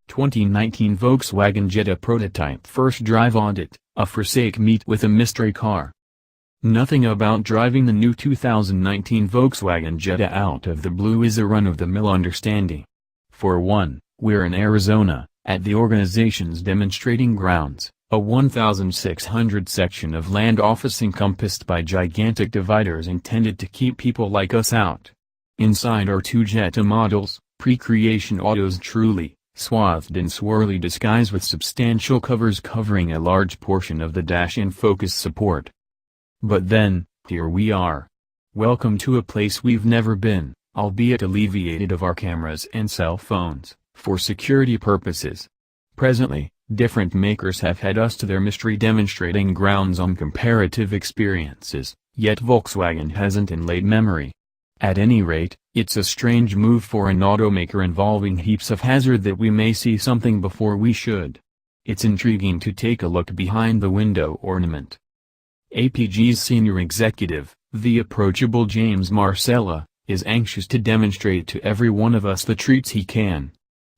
(2019) Volkswagen Jetta prototype first drive audit, a forsake meet with a mystery car. Nothing about driving the new 2019 Volkswagen Jetta out of the blue is a run-of-the-mill understanding. For one, we're in Arizona, at the organization's demonstrating grounds, a 1,600 section of land office encompassed by gigantic dividers intended to keep people like us out. Inside are two Jetta models, pre-creation autos truly, swathed in swirly disguise with substantial covers covering a large portion of the dash and focus support. But then, here we are. Welcome to a place we've never been, albeit alleviated of our cameras and cell phones, for security purposes. Presently, different makers have had us to their mystery demonstrating grounds on comparative experiences, yet Volkswagen hasn't in late memory. At any rate, it's a strange move for an automaker involving heaps of hazard that we may see something before we should. It's intriguing to take a look behind the window ornament. APG's senior executive, the approachable James Marcella, is anxious to demonstrate to every one of us the treats he can.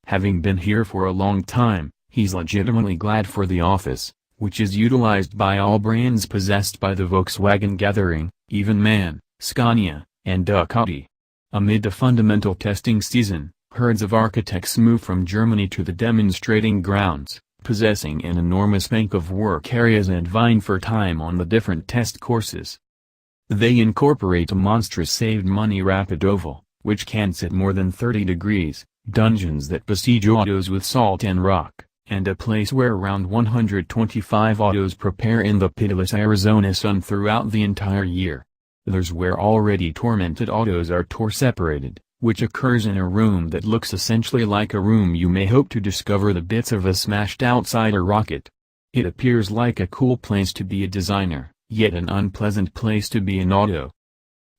Having been here for a long time, he's legitimately glad for the office, which is utilized by all brands possessed by the Volkswagen gathering, even MAN, Scania, and Ducati. Amid the fundamental testing season, herds of architects move from Germany to the demonstrating grounds, possessing an enormous bank of work areas and vying for time on the different test courses. They incorporate a monstrous saved-money rapid oval, which can sit more than 30 degrees, dungeons that besiege autos with salt and rock, and a place where around 125 autos prepare in the pitiless Arizona sun throughout the entire year. There's where already tormented autos are separated, which occurs in a room that looks essentially like a room you may hope to discover the bits of a smashed outsider rocket. It appears like a cool place to be a designer, yet an unpleasant place to be an auto.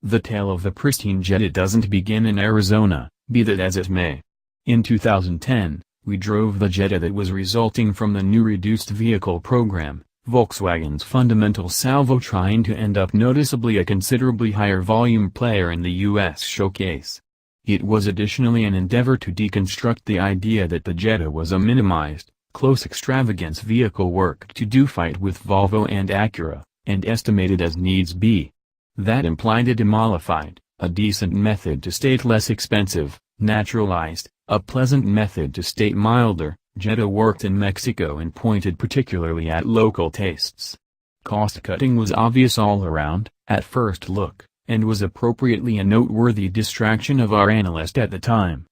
The tale of the pristine Jetta doesn't begin in Arizona, be that as it may. In 2010, we drove the Jetta that was resulting from the new reduced vehicle program, Volkswagen's fundamental salvo, trying to end up noticeably a considerably higher volume player in the US showcase. It was additionally an endeavor to deconstruct the idea that the Jetta was a minimized, close extravagance vehicle worked to do fight with Volvo and Acura, and estimated as needs be. That implied a demolified, a decent method to state less expensive, naturalized, a pleasant method to state milder. Jetta worked in Mexico and pointed particularly at local tastes. Cost-cutting was obvious all around, at first look, and was appropriately a noteworthy distraction of our analyst at the time.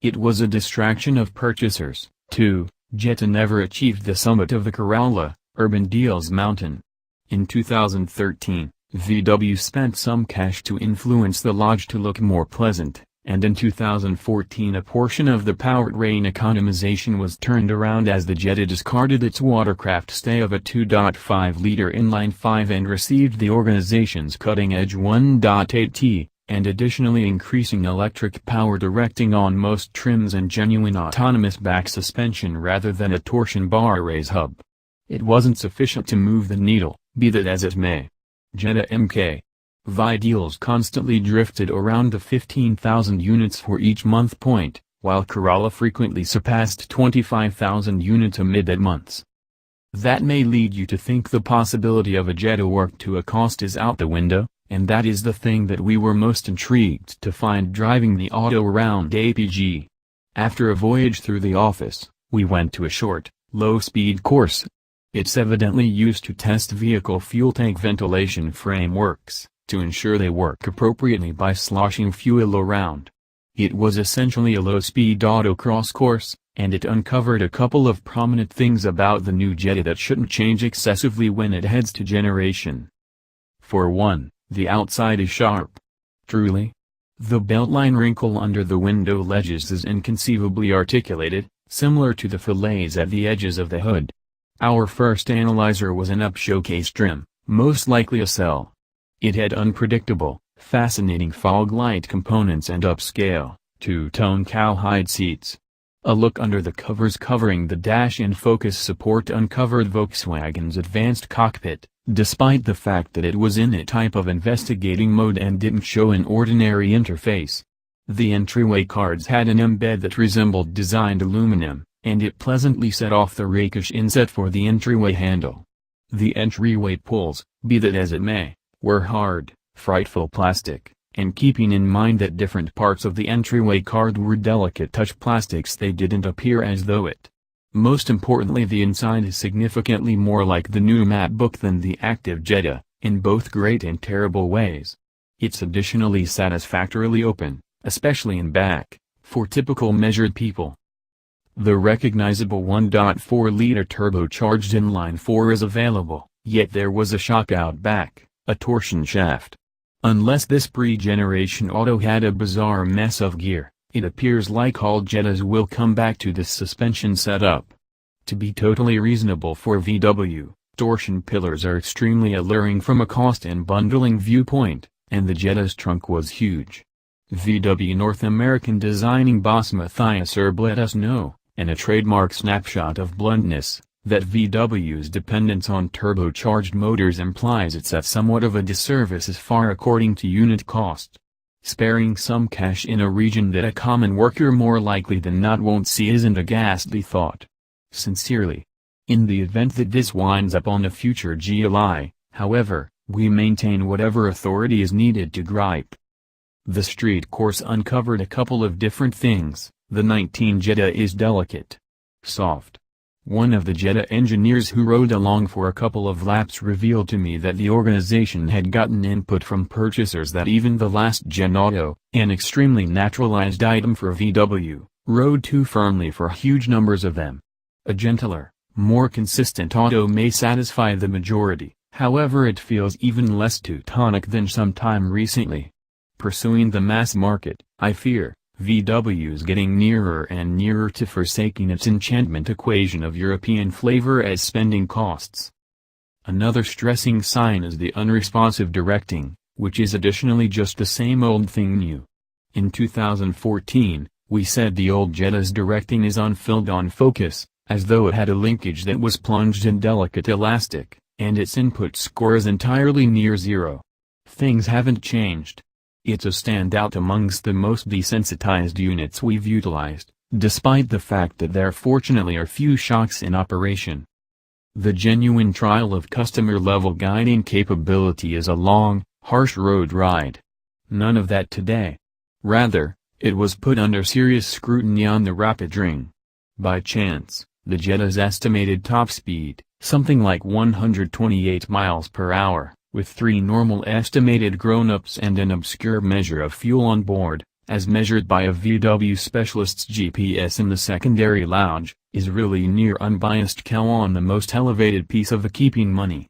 It was a distraction of purchasers, too. Jetta never achieved the summit of the Corolla, Urban Deals mountain. In 2013, VW spent some cash to influence the Lodge to look more pleasant, and in 2014 a portion of the powertrain economization was turned around as the Jetta discarded its watercraft stay of a 2.5-liter inline-5 and received the organization's cutting-edge 1.8T, and additionally increasing electric power directing on most trims and genuine autonomous back suspension rather than a torsion bar raise hub. It wasn't sufficient to move the needle, be that as it may. Jetta MK VI deals constantly drifted around the 15,000 units for each month point, while Corolla frequently surpassed 25,000 units amid that months. That may lead you to think the possibility of a Jetta work to a cost is out the window, and that is the thing that we were most intrigued to find driving the auto around APG. After a voyage through the office, we went to a short, low-speed course. It's evidently used to test vehicle fuel tank ventilation frameworks, to ensure they work appropriately by sloshing fuel around. It was essentially a low-speed autocross course, and it uncovered a couple of prominent things about the new Jetta that shouldn't change excessively when it heads to generation. For one, the outside is sharp. Truly. The beltline wrinkle under the window ledges is inconceivably articulated, similar to the fillets at the edges of the hood. Our first analyzer was an up-showcase trim, most likely a cell. It had unpredictable, fascinating fog light components and upscale, two-tone cowhide seats. A look under the covers covering the dash and focus support uncovered Volkswagen's advanced cockpit, despite the fact that it was in a type of investigating mode and didn't show an ordinary interface. The entryway cards had an embed that resembled designed aluminum, and it pleasantly set off the rakish inset for the entryway handle. The entryway pulls, be that as it may, were hard, frightful plastic, and keeping in mind that different parts of the entryway card were delicate touch plastics, they didn't appear as though it. Most importantly, the inside is significantly more like the new MacBook than the active Jetta, in both great and terrible ways. It's additionally satisfactorily open, especially in back, for typical measured people. The recognizable 1.4-liter turbocharged inline-4 is available, yet there was a shock out back, a torsion shaft. Unless this pre-generation auto had a bizarre mess of gear, it appears like all Jettas will come back to this suspension setup. To be totally reasonable for VW, torsion pillars are extremely alluring from a cost and bundling viewpoint, and the Jetta's trunk was huge. VW North American designing boss Matthias Erb let us know, in a trademark snapshot of bluntness, that VW's dependence on turbocharged motors implies it's at somewhat of a disservice as far according to unit cost. Sparing some cash in a region that a common worker more likely than not won't see isn't a ghastly thought. Sincerely. In the event that this winds up on a future GLI, however, we maintain whatever authority is needed to gripe. The street course uncovered a couple of different things. The 19 Jetta is delicate. Soft. One of the Jetta engineers who rode along for a couple of laps revealed to me that the organization had gotten input from purchasers that even the last-gen auto, an extremely naturalized item for VW, rode too firmly for huge numbers of them. A gentler, more consistent auto may satisfy the majority, however it feels even less Teutonic than some time recently. Pursuing the mass market, I fear, VW's getting nearer and nearer to forsaking its enchantment equation of European flavor as spending costs. Another stressing sign is the unresponsive directing, which is additionally just the same old thing new. In 2014, we said the old Jetta's directing is unfilled on focus, as though it had a linkage that was plunged in delicate elastic, and its input score is entirely near zero. Things haven't changed. It's a standout amongst the most desensitized units we've utilized, despite the fact that there fortunately are few shocks in operation. The genuine trial of customer-level guiding capability is a long, harsh road ride. None of that today. Rather, it was put under serious scrutiny on the rapid ring. By chance, the Jetta's estimated top speed, something like 128 miles per hour, with 3 normal estimated grown-ups and an obscure measure of fuel on board, as measured by a VW specialist's GPS in the secondary lounge, is really near unbiased cow on the most elevated piece of the keeping money.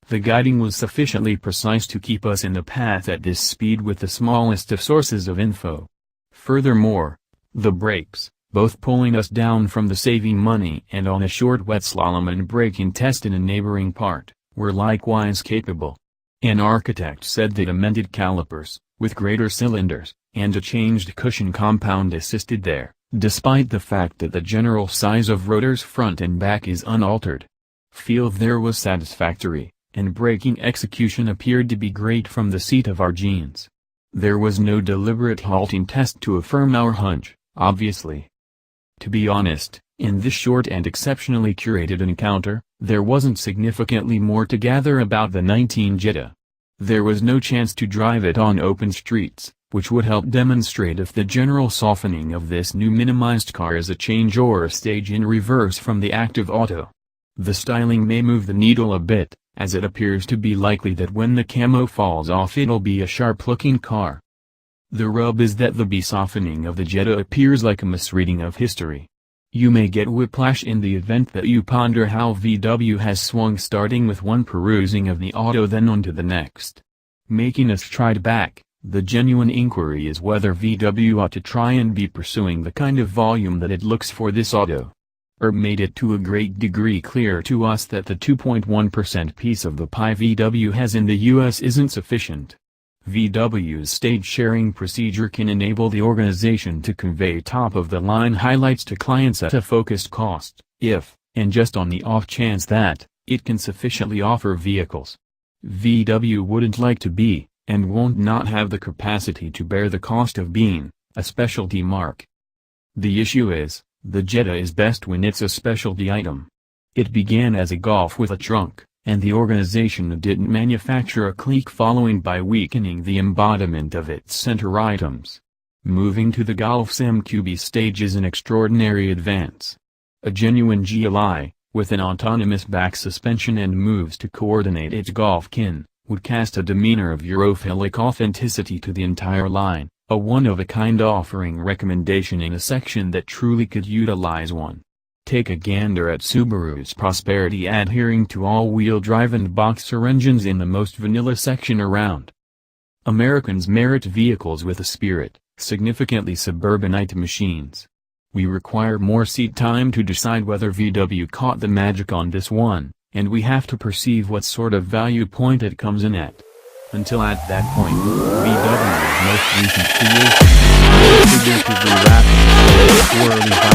The guiding was sufficiently precise to keep us in the path at this speed with the smallest of sources of info. Furthermore, the brakes, both pulling us down from the saving money and on a short wet slalom and braking test in a neighboring part, were likewise capable. An architect said that amended calipers, with greater cylinders, and a changed cushion compound assisted there, despite the fact that the general size of rotors front and back is unaltered. Feel there was satisfactory, and braking execution appeared to be great from the seat of our jeans. There was no deliberate halting test to affirm our hunch, obviously. To be honest, in this short and exceptionally curated encounter, there wasn't significantly more to gather about the 19 Jetta. There was no chance to drive it on open streets, which would help demonstrate if the general softening of this new minimized car is a change or a stage in reverse from the active auto. The styling may move the needle a bit, as it appears to be likely that when the camo falls off it'll be a sharp-looking car. The rub is that the softening of the Jetta appears like a misreading of history. You may get whiplash in the event that you ponder how VW has swung starting with one perusing of the auto then on to the next. Making us stride back, the genuine inquiry is whether VW ought to try and be pursuing the kind of volume that it looks for this auto. Erb made it to a great degree clear to us that the 2.1% piece of the pie VW has in the US isn't sufficient. VW's stage-sharing procedure can enable the organization to convey top-of-the-line highlights to clients at a focused cost, if, and just on the off chance that, it can sufficiently offer vehicles. VW wouldn't like to be, and won't not have the capacity to bear the cost of being, a specialty marque. The issue is, the Jetta is best when it's a specialty item. It began as a Golf with a trunk, and the organization didn't manufacture a clique following by weakening the embodiment of its center items. Moving to the Golf's MQB stage is an extraordinary advance. A genuine GLI, with an autonomous back suspension and moves to coordinate its Golf kin, would cast a demeanor of Europhilic authenticity to the entire line, a one-of-a-kind offering recommendation in a section that truly could utilize one. Take a gander at Subaru's prosperity adhering to all-wheel drive and boxer engines in the most vanilla section around. Americans merit vehicles with a spirit, significantly suburbanite machines. We require more seat time to decide whether VW caught the magic on this one, and we have to perceive what sort of value point it comes in at. Until at that point, VW's most recent creation is figuratively rapid, poorly